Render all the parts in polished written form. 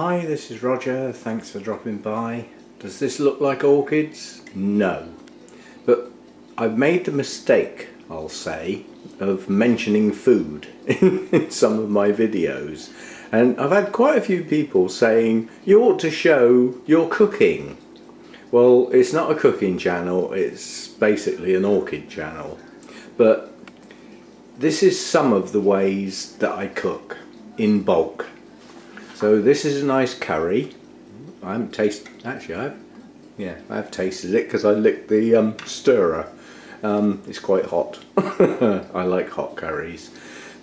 Hi, this is Roger. Thanks for dropping by. Does this look like orchids? No. But I've made the mistake, I'll say, of mentioning food in some of my videos. And I've had quite a few people saying, you ought to show your cooking. Well, it's not a cooking channel, it's basically an orchid channel. But this is some of the ways that I cook in bulk. So this is a nice curry. I haven't tasted, actually I have tasted it because I licked the stirrer. It's quite hot. I like hot curries.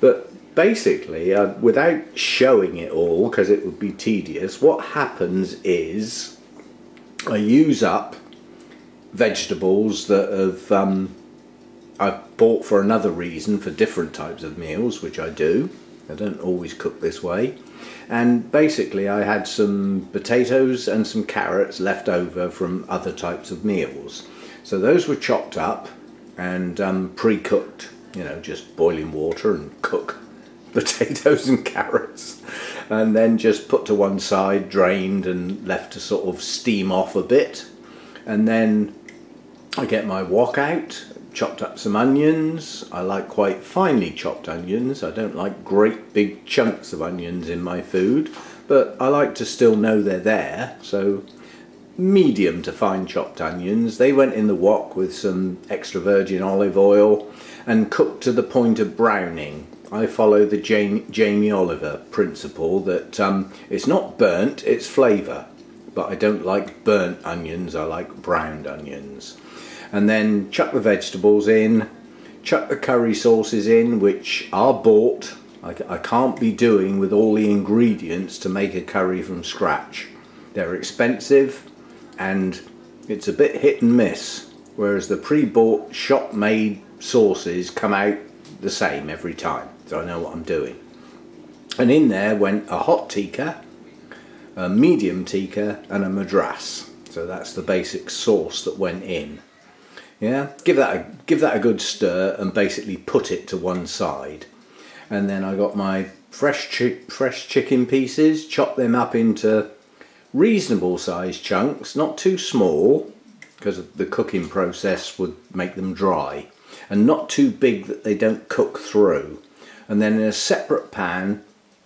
But basically, without showing it all, because it would be tedious, what happens is I use up vegetables that have I've bought for another reason for different types of meals, which I do. I don't always cook this way. And basically I had some potatoes and some carrots left over from other types of meals. So those were chopped up and pre-cooked, you know, just boiling water and cook potatoes and carrots. And then just put to one side, drained and left to sort of steam off a bit. And then I get my wok out, chopped up some onions. I like quite finely chopped onions. I don't like great big chunks of onions in my food, but I like to still know they're there. So medium to fine chopped onions. They went in the wok with some extra virgin olive oil and cooked to the point of browning. I follow the Jamie Oliver principle that it's not burnt, it's flavour. But I don't like burnt onions, I like browned onions. And then chuck the vegetables in, chuck the curry sauces in, which are bought. I can't be doing with all the ingredients to make a curry from scratch. They're expensive and it's a bit hit and miss, whereas the pre-bought shop-made sauces come out the same every time, so I know what I'm doing. And in there went a hot tikka, a medium tikka and a madras. So that's the basic sauce that went in. Yeah, give that a good stir and basically put it to one side. And then I got my fresh chicken pieces, chopped them up into reasonable sized chunks, not too small because the cooking process would make them dry, and not too big that they don't cook through. And then in a separate pan,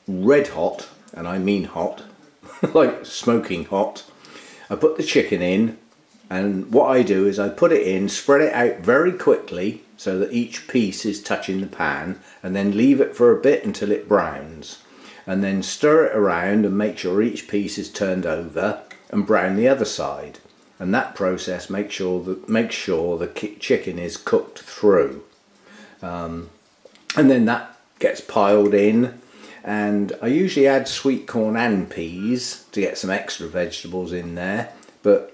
red hot, and I mean hot, like smoking hot, I put the chicken in. And what I do is I put it in, spread it out very quickly so that each piece is touching the pan, and then leave it for a bit until it browns. And then stir it around and make sure each piece is turned over and brown the other side. And that process makes sure the chicken is cooked through. And then that gets piled in. And I usually add sweet corn and peas to get some extra vegetables in there. But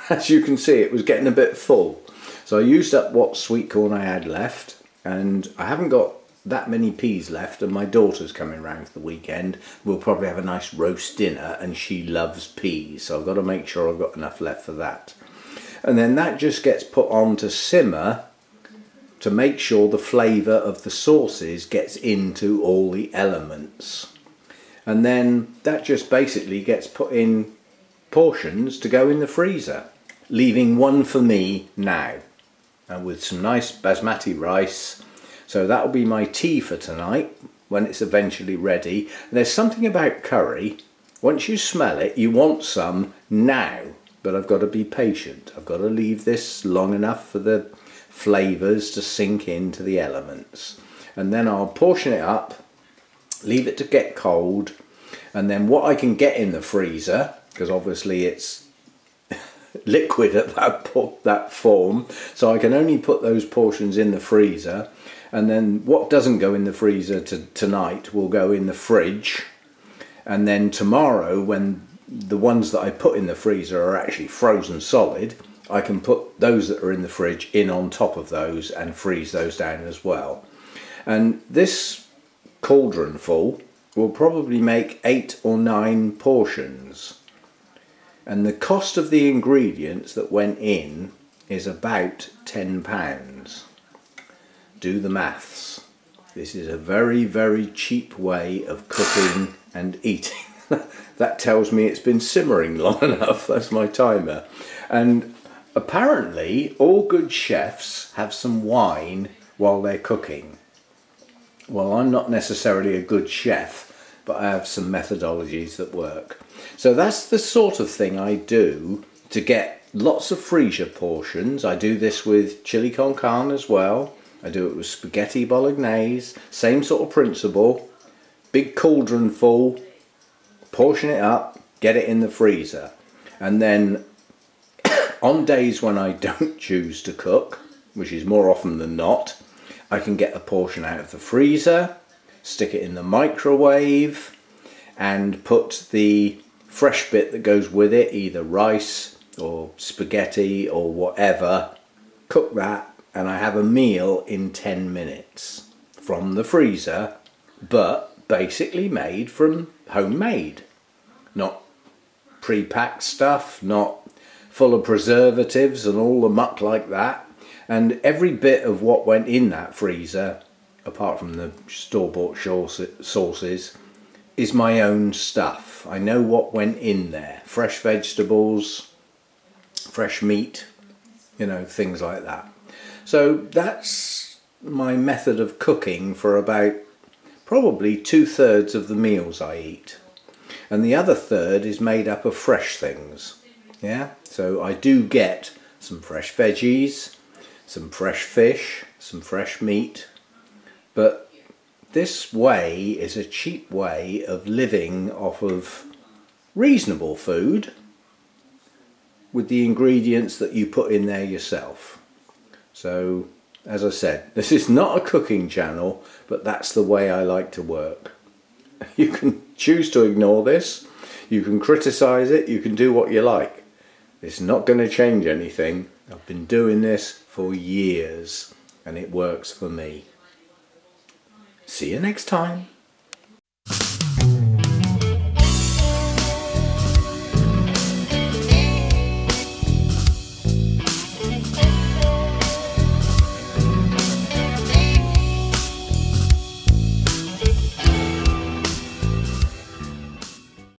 as you can see, it was getting a bit full. So I used up what sweet corn I had left, and I haven't got that many peas left, and my daughter's coming round for the weekend. We'll probably have a nice roast dinner, and she loves peas, so I've got to make sure I've got enough left for that. And then that just gets put on to simmer to make sure the flavour of the sauces gets into all the elements. And then that just basically gets put in portions to go in the freezer, leaving one for me now, and with some nice basmati rice. So that'll be my tea for tonight when it's eventually ready. And there's something about curry, once you smell it you want some now, but I've got to be patient. I've got to leave this long enough for the flavours to sink into the elements, and then I'll portion it up, leave it to get cold, and then what I can get in the freezer, because obviously it's liquid at that form, so I can only put those portions in the freezer. And then what doesn't go in the freezer tonight will go in the fridge, and then tomorrow, when the ones that I put in the freezer are actually frozen solid, I can put those that are in the fridge in on top of those and freeze those down as well. And this cauldron full will probably make 8 or 9 portions. And the cost of the ingredients that went in is about £10. Do the maths. This is a very, very cheap way of cooking and eating. that tells me it's been simmering long enough. That's my timer. And apparently all good chefs have some wine while they're cooking. Well, I'm not necessarily a good chef, but I have some methodologies that work. So that's the sort of thing I do to get lots of freezer portions. I do this with chili con carne as well. I do it with spaghetti bolognese, same sort of principle. Big cauldron full, portion it up, get it in the freezer. And then on days when I don't choose to cook, which is more often than not, I can get a portion out of the freezer, stick it in the microwave, and put the fresh bit that goes with it, either rice or spaghetti or whatever, cook that, and I have a meal in 10 minutes from the freezer, but basically made from homemade. Not pre-packed stuff, not full of preservatives and all the muck like that. And every bit of what went in that freezer, apart from the store-bought sauces, is my own stuff. I know what went in there. Fresh vegetables, fresh meat, you know, things like that. So that's my method of cooking for about probably 2/3 of the meals I eat. And the other third is made up of fresh things. Yeah, so I do get some fresh veggies, some fresh fish, some fresh meat, but this way is a cheap way of living off of reasonable food with the ingredients that you put in there yourself. So, as I said, this is not a cooking channel, but that's the way I like to work. You can choose to ignore this, you can criticize it, you can do what you like. It's not going to change anything. I've been doing this for years and it works for me. See you next time.